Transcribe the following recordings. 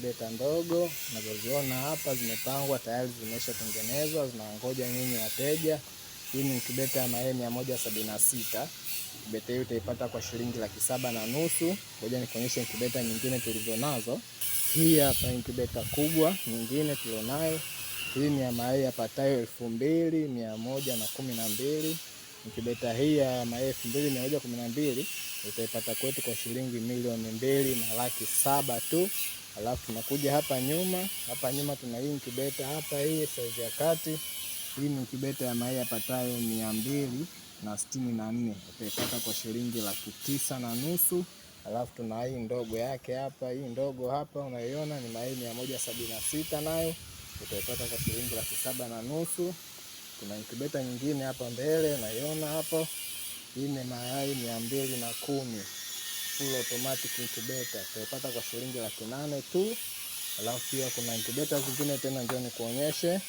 incubator ndogo unazoziona hapa, zimepangwa tayari, zimeshatengenezwa, zinangoja nyinyi wateja. Hii ni incubator ya mayai 176. Incubator hii utaipata kwa shilingi 7,500. Ngoja nikuonyeshe incubator nyingine tulizonazo. Hii hapa incubator kubwa nyingine tulionayo. Hii ni ya mayai yapatayo 2112. Incubator hii ya mayai 2112 utaipata kwetu kwa shilingi 2,207,000 tu. Alafu tunakuja hapa nyuma tuna hii incubator hapa, hii size ya kati. Hii ni incubator ya mayai yapatayo 264, utaipata kwa shilingi 9,500. Alafu tuna hii ndogo yake hapa, hii ndogo hapa unaiona ni mayai 176, nayo utaipata kwa shilingi 7,500. Kuna incubator nyingine hapa mbele unaiona hapo, hii ni mayai 210 full automatic incubator, utaipata kwa shilingi 8,000 tu. Alafu pia kuna incubator zingine tena, njoo nikuonyeshe.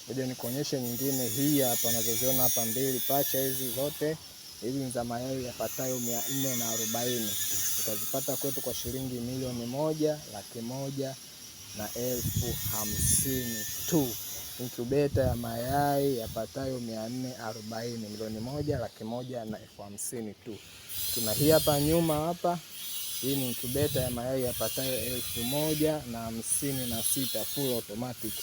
Ngoja nikuonyeshe nyingine. Hii hapa unazoziona hapa mbili pacha, hizi zote hizi ni za mayai yapatayo 440, utazipata kwetu kwa shilingi 1,101,050 tu. Incubator ya mayai yapatayo 440, 1,101,050 tu. Tuna hii hapa nyuma hapa, hii ni incubator ya mayai yapatayo 1,056 full automatic.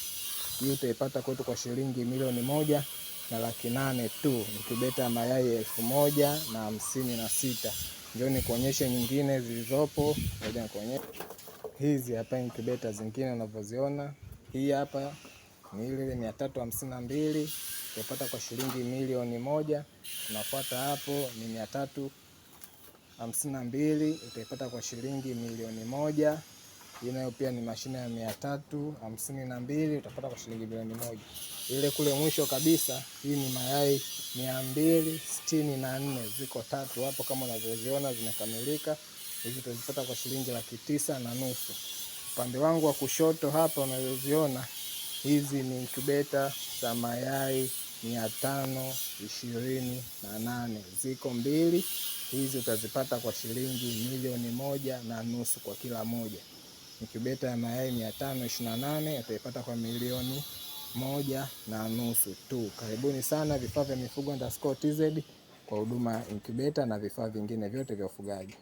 Hii utaipata kwetu kwa shilingi 1,108,000 tu. Incubator ya mayai 1,056. Njoo nikuonyeshe nyingine zilizopo. Ngoja nikuonyeshe. Hizi hapa incubator zingine unavyoziona. Hii hapa ni ile 352, utaipata kwa shilingi 1,000,000. Tunafuata hapo ni 352, utaipata kwa shilingi 1,000,000. Hii nayo pia ni mashine ya 352, utapata kwa shilingi 1,000,000. Ile kule mwisho kabisa, hii ni mayai 264, ziko tatu hapo kama unavyoziona zimekamilika. Hizi tutazipata kwa shilingi 9,500. Upande wangu wa kushoto hapa unazoziona, hizi ni incubator za mayai 528, ziko mbili. Hizi utazipata kwa shilingi 1,150 kwa kila moja. Incubator ya mayai 528 utaipata kwa 1,150 tu. Karibuni sana Vifaa vya Mifugo _TZ kwa huduma ya incubator na vifaa vingine vyote vya ufugaji.